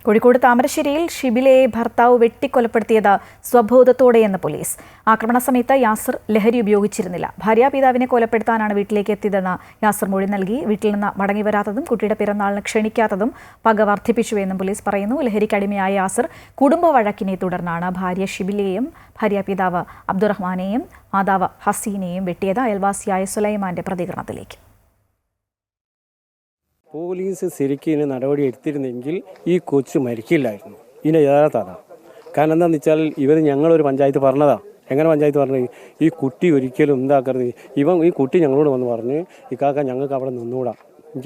കോഴിക്കോട് താമരശ്ശേരിയിൽ ഷിബിലയെ ഭർത്താവ് വെട്ടിക്കൊലപ്പെടുത്തിയത് സ്വബോധത്തോടെയെന്ന് പോലീസ്. ആക്രമണ സമയത്ത് യാസർ ലഹരി ഉപയോഗിച്ചിരുന്നില്ല. ഭാര്യാപിതാവിനെ കൊലപ്പെടുത്താനാണ് വീട്ടിലേക്ക് എത്തിയതെന്ന് യാസർ മൊഴി നൽകി. വീട്ടിൽ നിന്ന് മടങ്ങിവരാത്തതും കുട്ടിയുടെ പിറന്നാളിന് ക്ഷണിക്കാത്തതും പക വർദ്ധിപ്പിച്ചുവെന്നും പോലീസ് പറയുന്നു. ലഹരിക്കടിമയായ യാസർ കുടുംബ വഴക്കിനെ തുടർന്നാണ് ഭാര്യ ഷിബിലയെയും ഭാര്യാപിതാവ് അബ്ദുറഹ്മാനെയും മാതാവ് ഹസീനെയും വെട്ടിയത്. അയൽവാസിയായ സുലൈമാന്റെ പ്രതികരണത്തിലേക്ക്. പോലീസ് ശരിക്കും ഇതിന് നടപടി എടുത്തിരുന്നെങ്കിൽ ഈ കൊച്ചു മരിക്കില്ലായിരുന്നു. ഇതിൻ്റെ യഥാർത്ഥ അതാണ്. കാരണം എന്താണെന്ന് വെച്ചാൽ ഞങ്ങളൊരു പഞ്ചായത്ത് പറഞ്ഞതാ. എങ്ങനെ പഞ്ചായത്ത് പറഞ്ഞു, ഈ കുട്ടി ഒരിക്കലും എന്താക്കരുത്, ഈ കുട്ടി ഞങ്ങളോട് വന്ന് പറഞ്ഞ് ഇക്കാക്ക ഞങ്ങൾക്ക് അവിടെ നിന്നുകൂടാ,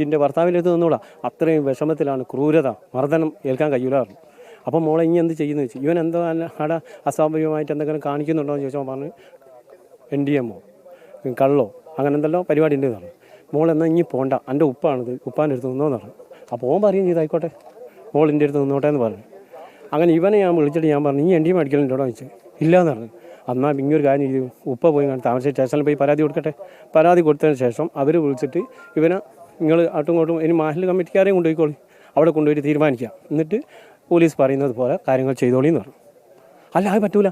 എൻ്റെ ഭർത്താവിൻ്റെ അടുത്ത് നിന്നുകൂടാ, അത്രയും വിഷമത്തിലാണ്, ക്രൂരത, മർദ്ദനം ഏൽക്കാൻ കഴിയില്ലായിരുന്നു. അപ്പം മോളെ ഇനി എന്ത് ചെയ്യുന്നത് വെച്ചാൽ ഇവൻ എന്തോ അവിടെ അസ്വാഭാവികമായിട്ട് എന്തെങ്കിലും കാണിക്കുന്നുണ്ടോ എന്ന് ചോദിച്ചാൽ പറഞ്ഞ് NDMO കള്ളോ അങ്ങനെ എന്തെല്ലോ പരിപാടി ഉണ്ട് എന്നാണ്. മോളെന്നാൽ ഇനി പോണ്ട, എൻ്റെ ഉപ്പാണിത്, ഉപ്പാൻ്റെ അടുത്ത് നിന്നോന്ന് പറഞ്ഞു. അപ്പോൾ ഓൻ പറയുകയും ചെയ്തായിക്കോട്ടെ, മോളിൻ്റെ അടുത്ത് നിന്നോട്ടെ എന്ന് പറഞ്ഞു. അങ്ങനെ ഇവനെ ഞാൻ വിളിച്ചിട്ട് ഞാൻ പറഞ്ഞു, ഈ NDM അടിക്കലുണ്ടോ ചോദിച്ചു. ഇല്ലയെന്ന് പറഞ്ഞു. എന്നാൽ ഇങ്ങനൊരു കാര്യം ചെയ്തു, ഉപ്പ പോയി കണ്ട് താമരശ്ശേരി സ്റ്റേഷനിൽ പോയി പരാതി കൊടുക്കട്ടെ. പരാതി കൊടുത്തതിന് ശേഷം അവർ വിളിച്ചിട്ട് ഇവനെ നിങ്ങൾ അങ്ങോട്ടും ഇങ്ങോട്ടും ഇനി മഹല്ല് കമ്മിറ്റിക്കാരെയും കൊണ്ടുപോയിക്കോളി, അവിടെ കൊണ്ടുപോയിട്ട് തീരുമാനിക്കാം, എന്നിട്ട് പോലീസ് പറയുന്നത് പോലെ കാര്യങ്ങൾ ചെയ്തോളിന്ന് പറഞ്ഞു. അല്ല അത് പറ്റൂല,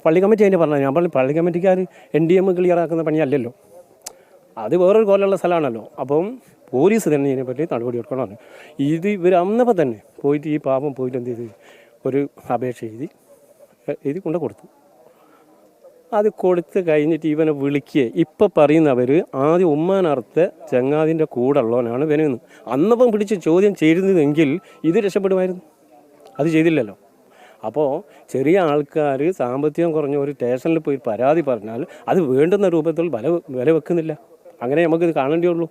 പള്ളി കമ്മിറ്റി അതിൻ്റെ പറഞ്ഞാൽ ഞാൻ പറഞ്ഞു, പള്ളി കമ്മിറ്റിക്കാർ NDM ക്ലിയറാക്കുന്ന പണിയല്ലല്ലോ, അത് വേറൊരു കോലുള്ള സ്ഥലമാണല്ലോ. അപ്പം പോലീസ് തന്നെ ഇതിനെപ്പറ്റി നടപടി എടുക്കണമെന്ന്. ഇവർ അന്നപ്പോൾ തന്നെ പോയിട്ട് ഈ പാപം പോയിട്ട് എന്ത് ചെയ്ത് ഒരു അപേക്ഷ എഴുതി കൊണ്ട് കൊടുത്തു. അത് കൊടുത്ത് കഴിഞ്ഞിട്ട് ഇവനെ വിളിക്കുക. ഇപ്പം പറയുന്നവർ ആദ്യം ഉമ്മാനറുത്ത ചങ്ങാതിൻ്റെ കൂടെ ഉള്ളവനാണ് ഇവനെന്ന്. അന്നപ്പം പിടിച്ച് ചോദ്യം ചെയ്തിരുന്നെങ്കിൽ ഇത് രക്ഷപ്പെടുമായിരുന്നു. അത് ചെയ്തില്ലല്ലോ. അപ്പോൾ ചെറിയ ആൾക്കാർ സാമ്പത്തികം കുറഞ്ഞ ഒരു സ്റ്റേഷനിൽ പോയി പരാതി പറഞ്ഞാൽ അത് വേണ്ടുന്ന രൂപത്തിൽ വില വെക്കുന്നില്ല. അങ്ങനെ നമുക്കിത് കാണേണ്ടി ഉള്ളൂ.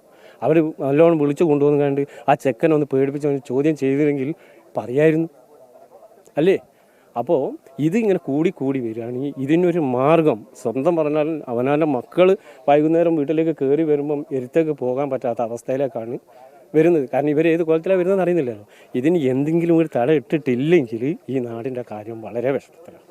അവർ നല്ലോണം വിളിച്ചു കൊണ്ടുവന്ന് കണ്ട് ആ ചെക്കനൊന്ന് പേടിപ്പിച്ച് ചോദ്യം ചെയ്തില്ലെങ്കിൽ പറയായിരുന്നു അല്ലേ. അപ്പോൾ ഇതിങ്ങനെ കൂടി വരികയാണെങ്കിൽ ഇതിനൊരു മാർഗം, സ്വന്തം പറഞ്ഞാൽ അവനവൻ്റെ മക്കൾ വൈകുന്നേരം വീട്ടിലേക്ക് കയറി വരുമ്പം എരുത്തേക്ക് പോകാൻ പറ്റാത്ത അവസ്ഥയിലേക്കാണ് വരുന്നത്. കാരണം ഇവർ ഏത് കോലത്തിലാണ് വരുന്നതെന്ന് അറിയുന്നില്ലല്ലോ. ഇതിന് എന്തെങ്കിലും ഒരു തട ഇട്ടിട്ടില്ലെങ്കിൽ ഈ നാടിൻ്റെ കാര്യം വളരെ വിഷമത്തിലാണ്.